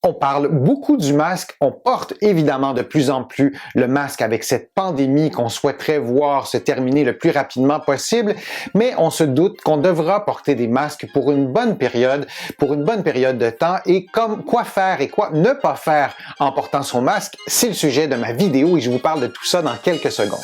On parle beaucoup du masque, on porte évidemment de plus en plus le masque avec cette pandémie qu'on souhaiterait voir se terminer le plus rapidement possible, mais on se doute qu'on devra porter des masques pour une bonne période de temps, et comme quoi faire et quoi ne pas faire en portant son masque, c'est le sujet de ma vidéo et je vous parle de tout ça dans quelques secondes.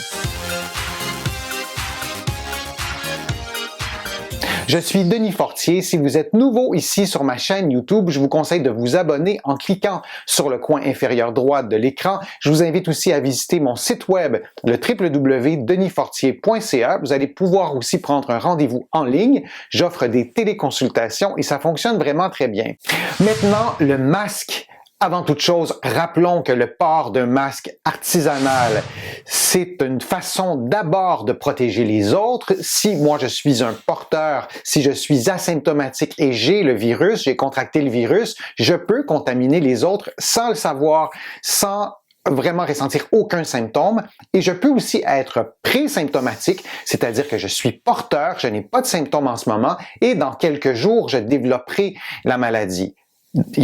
Je suis Denis Fortier. Si vous êtes nouveau ici sur ma chaîne YouTube, je vous conseille de vous abonner en cliquant sur le coin inférieur droit de l'écran. Je vous invite aussi à visiter mon site web, le www.denisfortier.ca. Vous allez pouvoir aussi prendre un rendez-vous en ligne. J'offre des téléconsultations et ça fonctionne vraiment très bien. Maintenant, le masque. Avant toute chose, rappelons que le port d'un masque artisanal, c'est une façon d'abord de protéger les autres. Si moi je suis un porteur, si je suis asymptomatique et j'ai le virus, j'ai contracté le virus, je peux contaminer les autres sans le savoir, sans vraiment ressentir aucun symptôme, et je peux aussi être présymptomatique, c'est-à-dire que je suis porteur, je n'ai pas de symptômes en ce moment, et dans quelques jours, je développerai la maladie.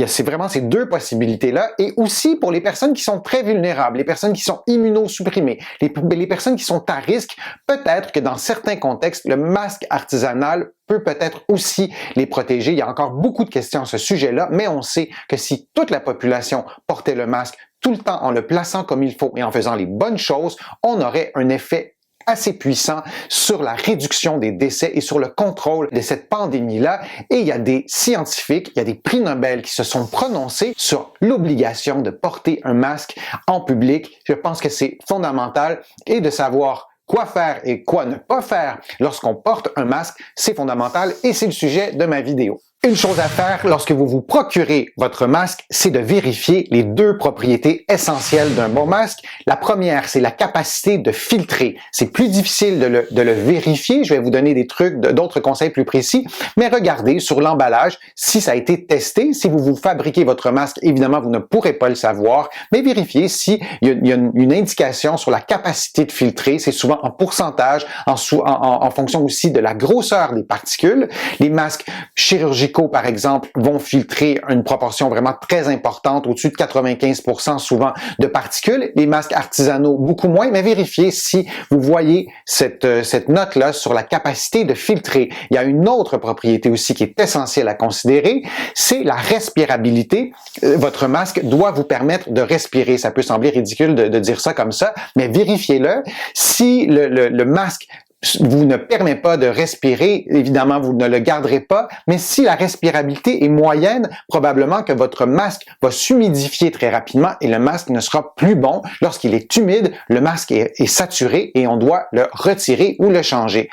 C'est vraiment ces deux possibilités-là, et aussi pour les personnes qui sont très vulnérables, les personnes qui sont immunosupprimées, les personnes qui sont à risque, peut-être que dans certains contextes, le masque artisanal peut peut-être aussi les protéger. Il y a encore beaucoup de questions à ce sujet-là, mais on sait que si toute la population portait le masque tout le temps en le plaçant comme il faut et en faisant les bonnes choses, on aurait un effet assez puissant sur la réduction des décès et sur le contrôle de cette pandémie-là. Et il y a des scientifiques, il y a des prix Nobel qui se sont prononcés sur l'obligation de porter un masque en public. Je pense que c'est fondamental, et de savoir quoi faire et quoi ne pas faire lorsqu'on porte un masque, c'est fondamental, et c'est le sujet de ma vidéo. Une chose à faire lorsque vous vous procurez votre masque, c'est de vérifier les deux propriétés essentielles d'un bon masque. La première, c'est la capacité de filtrer. C'est plus difficile de le vérifier. Je vais vous donner des trucs, d'autres conseils plus précis, mais regardez sur l'emballage si ça a été testé. Si vous fabriquez votre masque, évidemment, vous ne pourrez pas le savoir, mais vérifiez s'il y a une indication sur la capacité de filtrer. C'est souvent en pourcentage, en fonction aussi de la grosseur des particules. Les masques chirurgicaux, par exemple, vont filtrer une proportion vraiment très importante, au-dessus de 95% souvent de particules. Les masques artisanaux, beaucoup moins, mais vérifiez si vous voyez cette note-là sur la capacité de filtrer. Il y a une autre propriété aussi qui est essentielle à considérer, c'est la respirabilité. Votre masque doit vous permettre de respirer. Ça peut sembler ridicule de dire ça comme ça, mais vérifiez-le. Si le masque vous ne permet pas de respirer, évidemment, vous ne le garderez pas, mais si la respirabilité est moyenne, probablement que votre masque va s'humidifier très rapidement et le masque ne sera plus bon. Lorsqu'il est humide, le masque est saturé et on doit le retirer ou le changer.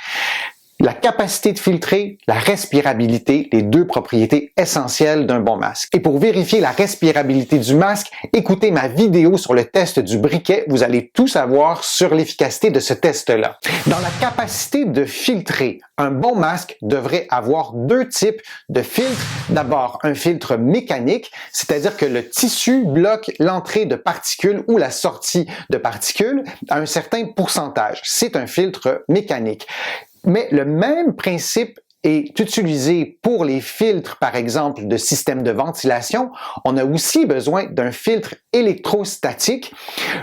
La capacité de filtrer, la respirabilité, les deux propriétés essentielles d'un bon masque. Et pour vérifier la respirabilité du masque, écoutez ma vidéo sur le test du briquet. Vous allez tout savoir sur l'efficacité de ce test-là. Dans la capacité de filtrer, un bon masque devrait avoir deux types de filtres. D'abord, un filtre mécanique, c'est-à-dire que le tissu bloque l'entrée de particules ou la sortie de particules à un certain pourcentage. C'est un filtre mécanique. Mais le même principe est utilisé pour les filtres, par exemple, de système de ventilation. On a aussi besoin d'un filtre électrostatique.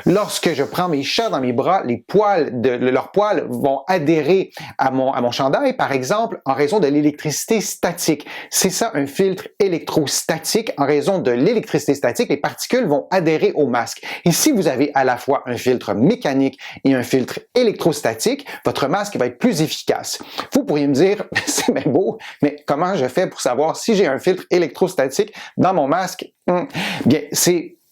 Lorsque je prends mes chats dans mes bras, leurs poils vont adhérer à mon chandail, par exemple, en raison de l'électricité statique. C'est ça, un filtre électrostatique. En raison de l'électricité statique, les particules vont adhérer au masque. Et si vous avez à la fois un filtre mécanique et un filtre électrostatique, votre masque va être plus efficace. Vous pourriez me dire, c'est bien beau, mais comment je fais pour savoir si j'ai un filtre électrostatique dans mon masque? Bien,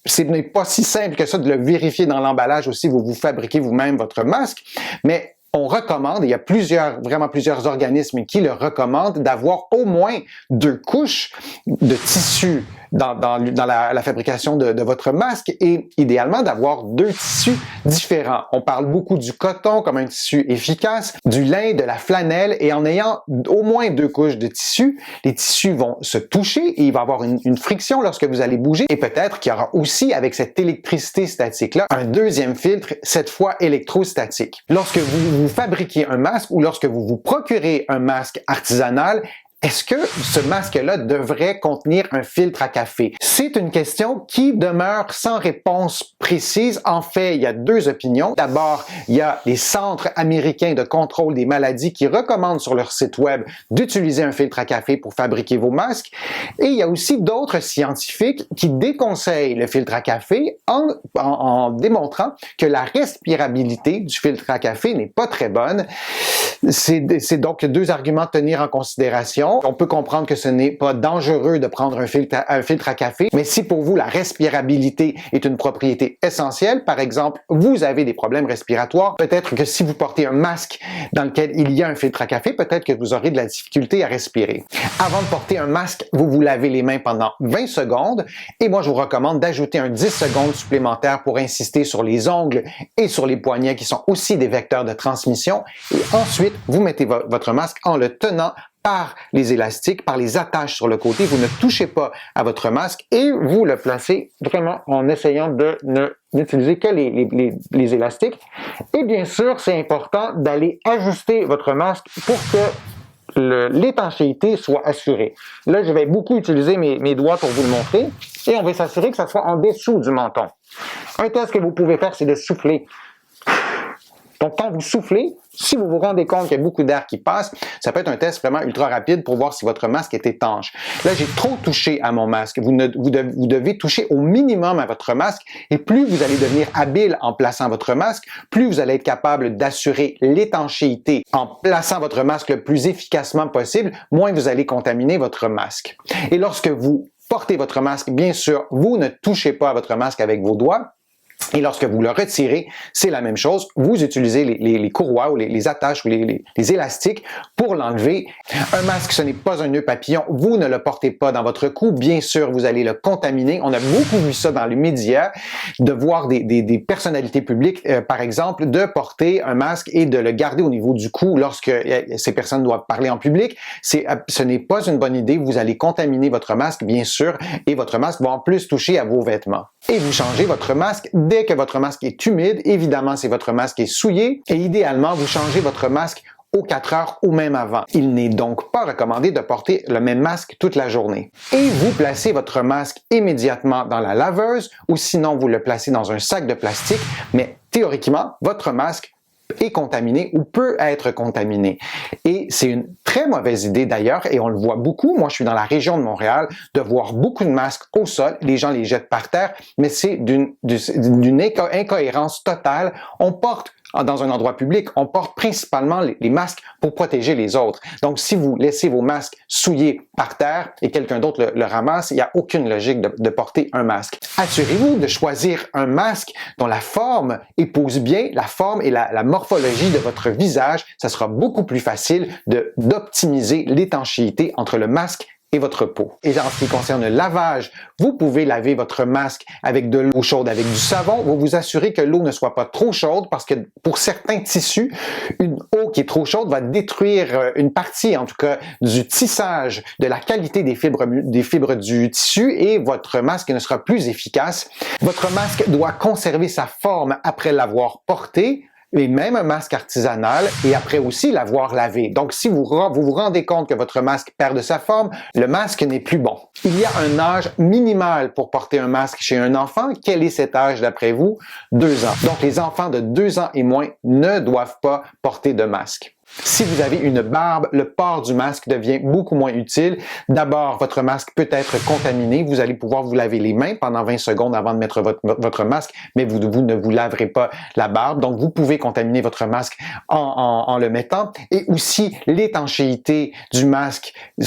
ce n'est pas si simple que ça de le vérifier dans l'emballage aussi. Vous fabriquez vous-même votre masque, mais on recommande, il y a vraiment plusieurs organismes qui le recommandent, d'avoir au moins 2 couches de tissu dans la fabrication de votre masque, et idéalement d'avoir 2 tissus différents. On parle beaucoup du coton comme un tissu efficace, du lin, de la flanelle, et en ayant au moins 2 couches de tissu, les tissus vont se toucher et il va y avoir une friction lorsque vous allez bouger, et peut-être qu'il y aura aussi avec cette électricité statique-là un deuxième filtre, cette fois électrostatique. Lorsque vous fabriquez un masque ou lorsque vous vous procurez un masque artisanal, est-ce que ce masque-là devrait contenir un filtre à café? C'est une question qui demeure sans réponse précise. En fait, il y a deux opinions. D'abord, il y a les centres américains de contrôle des maladies qui recommandent sur leur site web d'utiliser un filtre à café pour fabriquer vos masques. Et il y a aussi d'autres scientifiques qui déconseillent le filtre à café en démontrant que la respirabilité du filtre à café n'est pas très bonne. C'est donc deux arguments à tenir en considération. On peut comprendre que ce n'est pas dangereux de prendre un filtre à café, mais si pour vous la respirabilité est une propriété essentielle, par exemple, vous avez des problèmes respiratoires, peut-être que si vous portez un masque dans lequel il y a un filtre à café, peut-être que vous aurez de la difficulté à respirer. Avant de porter un masque, vous vous lavez les mains pendant 20 secondes et moi je vous recommande d'ajouter un 10 secondes supplémentaires pour insister sur les ongles et sur les poignets qui sont aussi des vecteurs de transmission et ensuite vous mettez votre masque en le tenant par les élastiques, par les attaches sur le côté. Vous ne touchez pas à votre masque et vous le placez vraiment en essayant de n'utiliser que les élastiques. Et bien sûr, c'est important d'aller ajuster votre masque pour que l'étanchéité soit assurée. Là, je vais beaucoup utiliser mes doigts pour vous le montrer et on va s'assurer que ça soit en dessous du menton. Un test que vous pouvez faire, c'est de souffler. Donc, quand vous soufflez, si vous vous rendez compte qu'il y a beaucoup d'air qui passe, ça peut être un test vraiment ultra rapide pour voir si votre masque est étanche. Là, j'ai trop touché à mon masque. Vous devez toucher au minimum à votre masque et plus vous allez devenir habile en plaçant votre masque, plus vous allez être capable d'assurer l'étanchéité en plaçant votre masque le plus efficacement possible, moins vous allez contaminer votre masque. Et lorsque vous portez votre masque, bien sûr, vous ne touchez pas à votre masque avec vos doigts. Et lorsque vous le retirez, c'est la même chose. Vous utilisez les courroies ou les attaches ou les élastiques pour l'enlever. Un masque, ce n'est pas un nœud papillon. Vous ne le portez pas dans votre cou. Bien sûr, vous allez le contaminer. On a beaucoup vu ça dans les médias, de voir des personnalités publiques, par exemple, de porter un masque et de le garder au niveau du cou lorsque ces personnes doivent parler en public. Ce n'est pas une bonne idée. Vous allez contaminer votre masque, bien sûr, et votre masque va en plus toucher à vos vêtements. Et vous changez votre masque dès que votre masque est humide, évidemment si votre masque est souillé, et idéalement vous changez votre masque aux 4 heures ou même avant. Il n'est donc pas recommandé de porter le même masque toute la journée. Et vous placez votre masque immédiatement dans la laveuse ou sinon vous le placez dans un sac de plastique, mais théoriquement, votre masque est contaminé ou peut être contaminé. Et c'est une très mauvaise idée d'ailleurs, et on le voit beaucoup, moi je suis dans la région de Montréal, de voir beaucoup de masques au sol, les gens les jettent par terre, mais c'est d'une incohérence totale. On porte dans un endroit public, on porte principalement les masques pour protéger les autres. Donc, si vous laissez vos masques souillés par terre et quelqu'un d'autre le ramasse, il n'y a aucune logique de porter un masque. Assurez-vous de choisir un masque dont la forme épouse bien la forme et la morphologie de votre visage. Ça sera beaucoup plus facile d'optimiser l'étanchéité entre le masque et votre peau. Et en ce qui concerne le lavage, vous pouvez laver votre masque avec de l'eau chaude, avec du savon. Vous vous assurez que l'eau ne soit pas trop chaude parce que pour certains tissus, une eau qui est trop chaude va détruire une partie, en tout cas, du tissage, de la qualité des fibres du tissu et votre masque ne sera plus efficace. Votre masque doit conserver sa forme après l'avoir porté, et même un masque artisanal, et après aussi l'avoir lavé. Donc, si vous vous rendez compte que votre masque perd de sa forme, le masque n'est plus bon. Il y a un âge minimal pour porter un masque chez un enfant. Quel est cet âge d'après vous? 2 ans. Donc, les enfants de 2 ans et moins ne doivent pas porter de masque. Si vous avez une barbe, le port du masque devient beaucoup moins utile. D'abord, votre masque peut être contaminé. Vous allez pouvoir vous laver les mains pendant 20 secondes avant de mettre votre masque, mais vous ne vous laverez pas la barbe. Donc, vous pouvez contaminer votre masque en le mettant. Et aussi, l'étanchéité du masque ne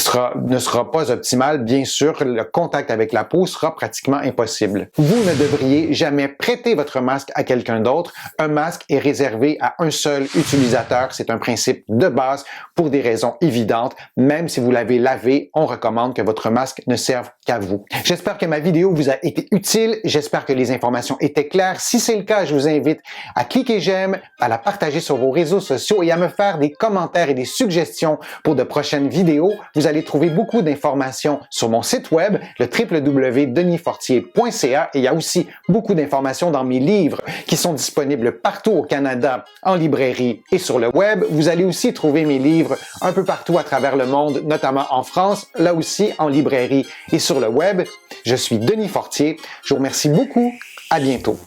sera pas optimale. Bien sûr, le contact avec la peau sera pratiquement impossible. Vous ne devriez jamais prêter votre masque à quelqu'un d'autre. Un masque est réservé à un seul utilisateur. C'est un principe de base pour des raisons évidentes. Même si vous l'avez lavé, on recommande que votre masque ne serve qu'à vous. J'espère que ma vidéo vous a été utile. J'espère que les informations étaient claires. Si c'est le cas, je vous invite à cliquer j'aime, à la partager sur vos réseaux sociaux et à me faire des commentaires et des suggestions pour de prochaines vidéos. Vous allez trouver beaucoup d'informations sur mon site web, le www.denisfortier.ca, et il y a aussi beaucoup d'informations dans mes livres qui sont disponibles partout au Canada, en librairie et sur le web. Vous allez aussi trouver mes livres un peu partout à travers le monde, notamment en France, là aussi en librairie et sur le web. Je suis Denis Fortier. Je vous remercie beaucoup. À bientôt.